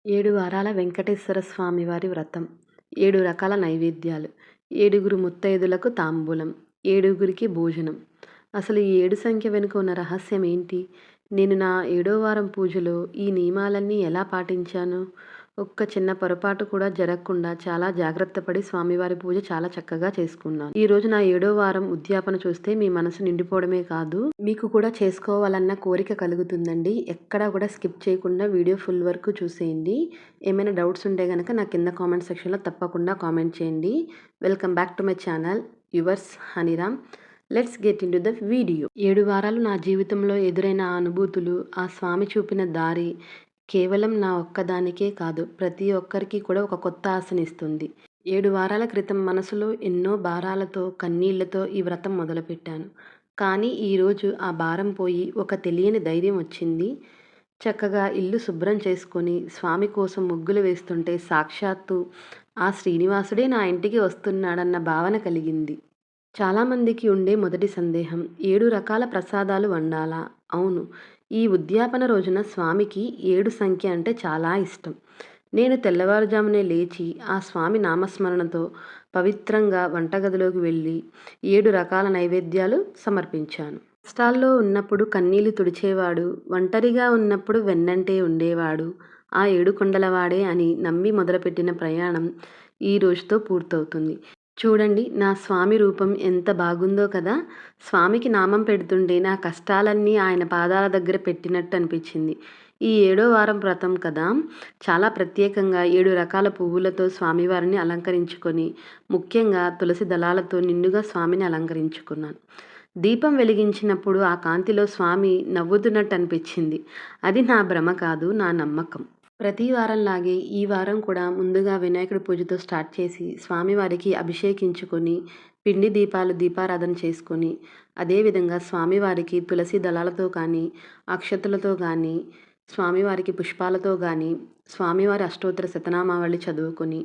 7 వారాల వెంకటేశ్వర స్వామి వారి వ్రతం. 7 రకాల నైవేద్యాలు. 7 ముత్తైదులకు తాంబూలం. 7 భోజనం. అసలు ఈ 7 సంఖ్య వెనుక ఉన్న రహస్యం ఏంటి? నేను నా 7వ వారం పూజలో ఈ నియమాలన్నీ ఎలా పాటించాను? ఒక్క చిన్న పొరపాటు కూడా జరగకుండా చాలా జాగ్రత్త పడి స్వామివారి పూజ చాలా చక్కగా చేసుకున్నాను. ఈరోజు నా 7వ వారం ఉద్యాపన చూస్తే మీ మనసు నిండిపోవడమే కాదు, మీకు కూడా చేసుకోవాలన్న కోరిక కలుగుతుందండి. ఎక్కడా కూడా స్కిప్ చేయకుండా వీడియో ఫుల్ వరకు చూసేయండి. ఏమైనా డౌట్స్ ఉంటే కనుక నా కింద కామెంట్ సెక్షన్లో తప్పకుండా కామెంట్ చేయండి. Welcome back to my channel yours Haniram. Let's get into the video. 7 వారాలు నా జీవితంలో ఎదురైన అనుభూతులు, ఆ స్వామి చూపిన దారి కేవలం నా ఒక్కదానికే కాదు, ప్రతి ఒక్కరికి కూడా ఒక కొత్త ఆశనిస్తుంది. 7 వారాల క్రితం మనసులో ఎన్నో భారాలతో, కన్నీళ్లతో ఈ వ్రతం మొదలుపెట్టాను. కానీ ఈరోజు ఆ భారం పోయి ఒక తెలియని ధైర్యం వచ్చింది. చక్కగా ఇల్లు శుభ్రం చేసుకొని స్వామి కోసం ముగ్గులు వేస్తుంటే సాక్షాత్తు ఆ శ్రీనివాసుడే నా ఇంటికి వస్తున్నాడన్న భావన కలిగింది. చాలామందికి ఉండే మొదటి సందేహం, 7 రకాల ప్రసాదాలు వండాలా? అవును, ఈ ఉద్యాపన రోజున స్వామికి 7 సంఖ్య అంటే చాలా ఇష్టం. నేను తెల్లవారుజామునే లేచి ఆ స్వామి నామస్మరణతో పవిత్రంగా వంటగదిలోకి వెళ్ళి 7 రకాల నైవేద్యాలు సమర్పించాను. కష్టాల్లో ఉన్నప్పుడు కన్నీళ్లు తుడిచేవాడు, ఒంటరిగా ఉన్నప్పుడు వెన్నంటే ఉండేవాడు, ఆ 7 కొండలవాడే అని నమ్మి మొదలుపెట్టిన ప్రయాణం ఈ రోజుతో పూర్తవుతుంది. చూడండి, నా స్వామి రూపం ఎంత బాగుందో కదా! స్వామికి నామం పెడుతుంటే నా కష్టాలన్నీ ఆయన పాదాల దగ్గర పెట్టినట్టు అనిపించింది. ఈ 7వ వారం వ్రతం కదా, చాలా ప్రత్యేకంగా 7 రకాల పువ్వులతో స్వామివారిని అలంకరించుకొని, ముఖ్యంగా తులసి దళాలతో నిండుగా స్వామిని అలంకరించుకున్నాను. దీపం వెలిగించినప్పుడు ఆ కాంతిలో స్వామి నవ్వుతున్నట్టు అనిపించింది. అది నా భ్రమ కాదు, నా నమ్మకం. ప్రతి వారంలాగే ఈ వారం కూడా ముందుగా వినాయకుడి పూజతో స్టార్ట్ చేసి స్వామివారికి అభిషేకించుకొని పిండి దీపారాధన చేసుకొని, అదేవిధంగా స్వామివారికి తులసి దళాలతో కానీ, అక్షతలతో కానీ, స్వామివారికి పుష్పాలతో కానీ, స్వామివారి అష్టోత్తర శతనామావళి చదువుకొని,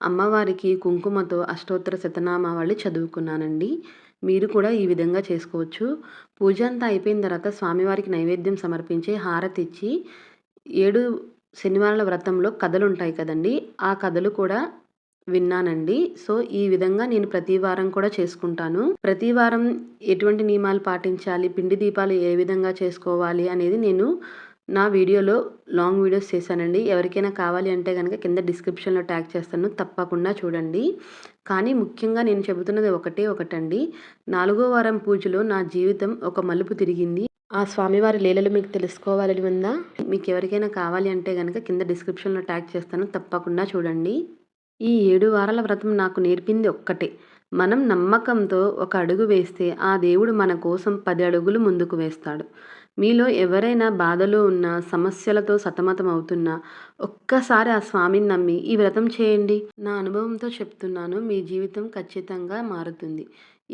అమ్మవారికి కుంకుమతో అష్టోత్తర శతనామావళి చదువుకున్నానండి. మీరు కూడా ఈ విధంగా చేసుకోవచ్చు. పూజ అంతా అయిపోయిన తర్వాత స్వామివారికి నైవేద్యం సమర్పించి హారతిచ్చి 7 శనివారాల వ్రతంలో కథలుంటాయి కదండి, ఆ కథలు కూడా విన్నానండి. సో ఈ విధంగా నేను ప్రతి వారం కూడా చేసుకుంటాను. ప్రతి వారం ఎటువంటి నియమాలు పాటించాలి, పిండి దీపాలు ఏ విధంగా చేసుకోవాలి అనేది నేను నా వీడియోలో లాంగ్ వీడియోస్ చేశానండి. ఎవరికైనా కావాలి అంటే కనుక కింద డిస్క్రిప్షన్లో ట్యాగ్ చేస్తాను, తప్పకుండా చూడండి. కానీ ముఖ్యంగా నేను చెబుతున్నది ఒకటండి, 4వ వారం పూజలో నా జీవితం ఒక మలుపు తిరిగింది. ఆ స్వామివారి లీలలు మీకు తెలుసుకోవాలని ఉందా? మీకు ఎవరికైనా కావాలి అంటే కనుక కింద డిస్క్రిప్షన్లో ట్యాగ్ చేస్తాను, తప్పకుండా చూడండి. ఈ 7 వారాల వ్రతం నాకు నేర్పింది ఒక్కటే, మనం నమ్మకంతో ఒక అడుగు వేస్తే ఆ దేవుడు మన కోసం 10 అడుగులు ముందుకు వేస్తాడు. మీలో ఎవరైనా బాధలో ఉన్నా, సమస్యలతో సతమతం అవుతున్నా ఒక్కసారి ఆ స్వామిని నమ్మి ఈ వ్రతం చేయండి. నా అనుభవంతో చెప్తున్నాను, మీ జీవితం ఖచ్చితంగా మారుతుంది.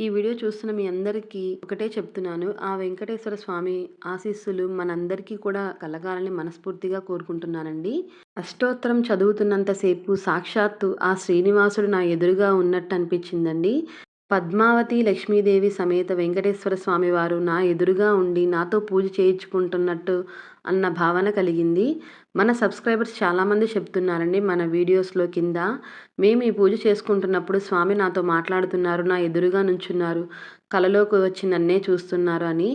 ఈ వీడియో చూస్తున్న మీ అందరికీ ఒకటే చెప్తున్నాను, ఆ వెంకటేశ్వర స్వామి ఆశీస్సులు మనందరికీ కూడా కలగాలని మనస్ఫూర్తిగా కోరుకుంటున్నానండి. అష్టోత్తరం చదువుతున్నంతసేపు సాక్షాత్తు ఆ శ్రీనివాసుడు నా ఎదురుగా ఉన్నట్టు అనిపించిందండి. పద్మావతి లక్ష్మీదేవి సమేత వెంకటేశ్వర స్వామి వారు నా ఎదురుగా ఉండి నాతో పూజ చేయించుకుంటున్నట్టు అన్న భావన కలిగింది. మన సబ్స్క్రైబర్స్ చాలామంది చెప్తున్నారండి మన వీడియోస్లో కింద, మేము ఈ పూజ చేసుకుంటున్నప్పుడు స్వామి నాతో మాట్లాడుతున్నారు, నా ఎదురుగా నుంచున్నారు, కలలోకి వచ్చి నన్నే చూస్తున్నారు అని.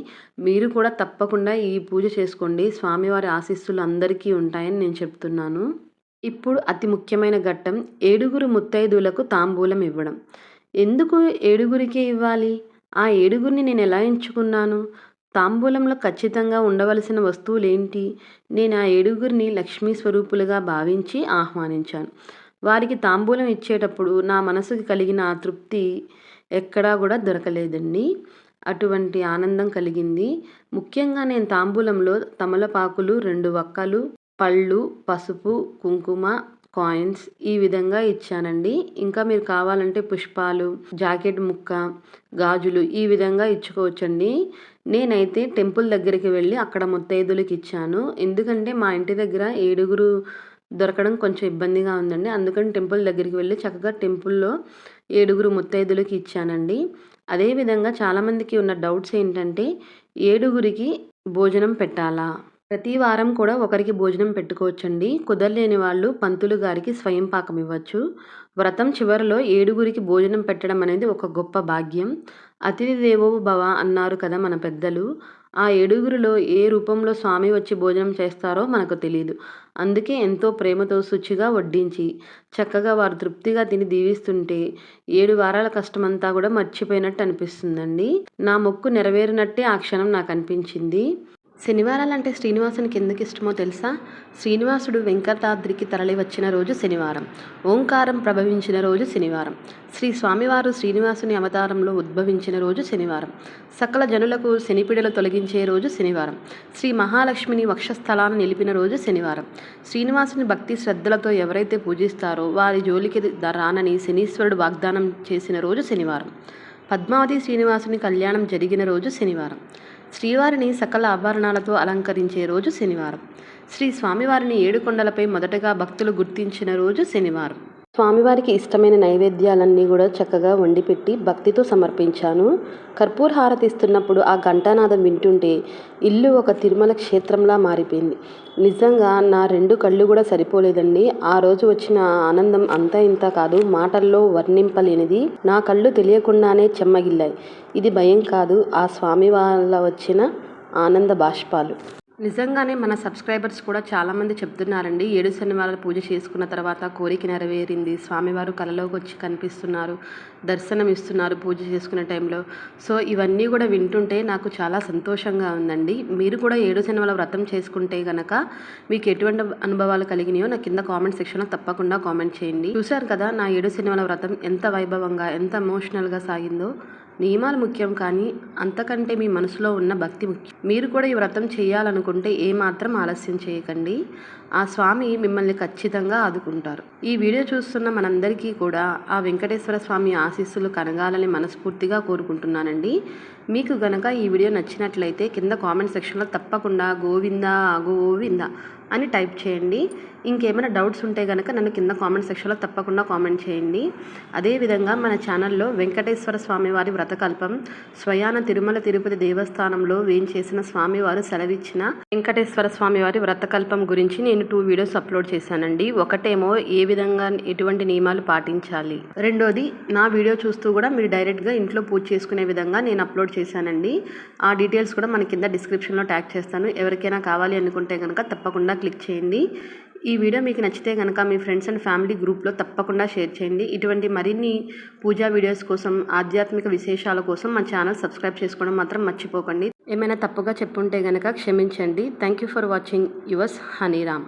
మీరు కూడా తప్పకుండా ఈ పూజ చేసుకోండి, స్వామివారి ఆశీస్సులు అందరికీ ఉంటాయని నేను చెప్తున్నాను. ఇప్పుడు అతి ముఖ్యమైన ఘట్టం, 7 ముత్తైదులకు తాంబూలం ఇవ్వడం. ఎందుకు 7కే ఇవ్వాలి? ఆ 7 నేను ఎలా ఎంచుకున్నాను? తాంబూలంలో ఖచ్చితంగా ఉండవలసిన వస్తువులేంటి? నేను ఆ 7 లక్ష్మీ స్వరూపులుగా భావించి ఆహ్వానించాను. వారికి తాంబూలం ఇచ్చేటప్పుడు నా మనసుకి కలిగిన ఆ తృప్తి ఎక్కడా కూడా దొరకలేదండి. అటువంటి ఆనందం కలిగింది. ముఖ్యంగా నేను తాంబూలంలో తమలపాకులు, 2 వక్కలు, పళ్ళు, పసుపు, కుంకుమ, కాయిన్స్ ఈ విధంగా ఇచ్చానండి. ఇంకా మీరు కావాలంటే పుష్పాలు, జాకెట్ ముక్క, గాజులు ఈ విధంగా ఇచ్చుకోవచ్చండి. నేనైతే టెంపుల్ దగ్గరికి వెళ్ళి అక్కడ ముత్తైదులకి ఇచ్చాను. ఎందుకంటే మా ఇంటి దగ్గర 7 దొరకడం కొంచెం ఇబ్బందిగా ఉందండి. అందుకని టెంపుల్ దగ్గరికి వెళ్ళి చక్కగా టెంపుల్లో 7 ముత్తైదులకి ఇచ్చానండి. అదేవిధంగా చాలామందికి ఉన్న డౌట్స్ ఏంటంటే, 7 భోజనం పెట్టాలా? ప్రతి వారం కూడా ఒకరికి భోజనం పెట్టుకోవచ్చండి. కుదరలేని వాళ్ళు పంతులు గారికి స్వయం పాకం ఇవ్వచ్చు. వ్రతం చివరిలో 7గురికి భోజనం పెట్టడం అనేది ఒక గొప్ప భాగ్యం. అతిథి దేవో భవ అన్నారు కదా మన పెద్దలు. ఆ 7గురిలో ఏ రూపంలో స్వామి వచ్చి భోజనం చేస్తారో మనకు తెలీదు. అందుకే ఎంతో ప్రేమతో శుచిగా వడ్డించి, చక్కగా వారు తృప్తిగా తిని దీవిస్తుంటే 7 వారాల కష్టమంతా కూడా మర్చిపోయినట్టు అనిపిస్తుందండి. నా మొక్కు నెరవేరినట్టే ఆ క్షణం నాకనిపించింది. శనివారాలంటే శ్రీనివాసునికి ఎందుకు ఇష్టమో తెలుసా? శ్రీనివాసుడు వెంకటాద్రికి తరలి వచ్చిన రోజు శనివారం. ఓంకారం ప్రభవించిన రోజు శనివారం. శ్రీ స్వామివారు శ్రీనివాసుని అవతారంలో ఉద్భవించిన రోజు శనివారం. సకల జనులకు శనిపీడలు తొలగించే రోజు శనివారం. శ్రీ మహాలక్ష్మిని వక్షస్థలాన్ని నిలిపిన రోజు శనివారం. శ్రీనివాసుని భక్తి శ్రద్ధలతో ఎవరైతే పూజిస్తారో వారి జోలికి రానని శనీశ్వరుడు వాగ్దానం చేసిన రోజు శనివారం. పద్మావతి శ్రీనివాసుని కళ్యాణం జరిగిన రోజు శనివారం. శ్రీవారిని సకల ఆభరణాలతో అలంకరించే రోజు శనివారం. శ్రీ స్వామివారిని 7 కొండలపై మొదటగా భక్తులు గుర్తించిన రోజు శనివారం. స్వామివారికి ఇష్టమైన నైవేద్యాలన్నీ కూడా చక్కగా వండిపెట్టి భక్తితో సమర్పించాను. కర్పూర హారతి ఇస్తున్నప్పుడు ఆ ఘంటానాదం వింటుంటే ఇల్లు ఒక తిరుమల క్షేత్రంలా మారిపోయింది. నిజంగా నా 2 కళ్ళు కూడా సరిపోలేదండి. ఆ రోజు వచ్చిన ఆనందం అంతా ఇంత కాదు, మాటల్లో వర్ణింపలేనిది. నా కళ్ళు తెలియకుండానే చెమ్మగిల్లాయి. ఇది భయం కాదు, ఆ స్వామి వల్ల వచ్చిన ఆనంద బాష్పాలు. నిజంగానే మన సబ్స్క్రైబర్స్ కూడా చాలామంది చెప్తున్నారండి, 7 శనివారాలు పూజ చేసుకున్న తర్వాత కోరిక నెరవేరింది, స్వామివారు కలలోకి వచ్చి కనిపిస్తున్నారు, దర్శనం ఇస్తున్నారు పూజ చేసుకునే టైంలో. సో ఇవన్నీ కూడా వింటుంటే నాకు చాలా సంతోషంగా ఉందండి. మీరు కూడా 7 శనివారాల వ్రతం చేసుకుంటే కనుక మీకు ఎటువంటి అనుభవాలు కలిగినాయో నా కింద కామెంట్ సెక్షన్లో తప్పకుండా కామెంట్ చేయండి. చూశారు కదా నా 7 శనివారాల వ్రతం ఎంత వైభవంగా, ఎంత ఎమోషనల్గా సాగిందో. నియమాలు ముఖ్యం కానీ అంతకంటే మీ మనసులో ఉన్న భక్తి ముఖ్యం. మీరు కూడా ఈ వ్రతం చేయాలనుకుంటే ఏమాత్రం ఆలస్యం చేయకండి. ఆ స్వామి మిమ్మల్ని ఖచ్చితంగా ఆదుకుంటారు. ఈ వీడియో చూస్తున్న మనందరికీ కూడా ఆ వెంకటేశ్వర స్వామి ఆశీస్సులు కలగాలని మనస్ఫూర్తిగా కోరుకుంటున్నానండి. మీకు గనక ఈ వీడియో నచ్చినట్లయితే కింద కామెంట్ సెక్షన్లో తప్పకుండా గోవిందా గోవిందా అని టైప్ చేయండి. ఇంకేమైనా డౌట్స్ ఉంటే కనుక నన్ను కింద కామెంట్ సెక్షన్లో తప్పకుండా కామెంట్ చేయండి. అదేవిధంగా మన ఛానల్లో వెంకటేశ్వర స్వామివారి వ్రతకల్పం స్వయాన తిరుమల తిరుపతి దేవస్థానంలో వేంచేసిన స్వామివారు సెలవిచ్చిన వెంకటేశ్వర స్వామివారి వ్రతకల్పం గురించి నేను 2 వీడియోస్ అప్లోడ్ చేశానండి. ఒకటేమో ఏ విధంగా ఎటువంటి నియమాలు పాటించాలి, రెండోది నా వీడియో చూస్తూ కూడా మీరు డైరెక్ట్గా ఇంట్లో పూజ చేసుకునే విధంగా నేను అప్లోడ్ చేశానండి. ఆ డీటెయిల్స్ కూడా మన కింద డిస్క్రిప్షన్లో ట్యాగ్ చేస్తాను. ఎవరికైనా కావాలి అనుకుంటే కనుక తప్పకుండా క్లిక్ చేయండి. ఈ వీడియో మీకు నచ్చితే కనుక మీ ఫ్రెండ్స్ అండ్ ఫ్యామిలీ గ్రూప్లో తప్పకుండా షేర్ చేయండి. ఇటువంటి మరిన్ని పూజా వీడియోస్ కోసం, ఆధ్యాత్మిక విశేషాల కోసం మా ఛానల్ సబ్స్క్రైబ్ చేసుకోవడం మాత్రం మర్చిపోకండి. ఏమైనా తప్పుగా చెప్పుంటే కనుక క్షమించండి. Thank you for watching yours హనీరామ్.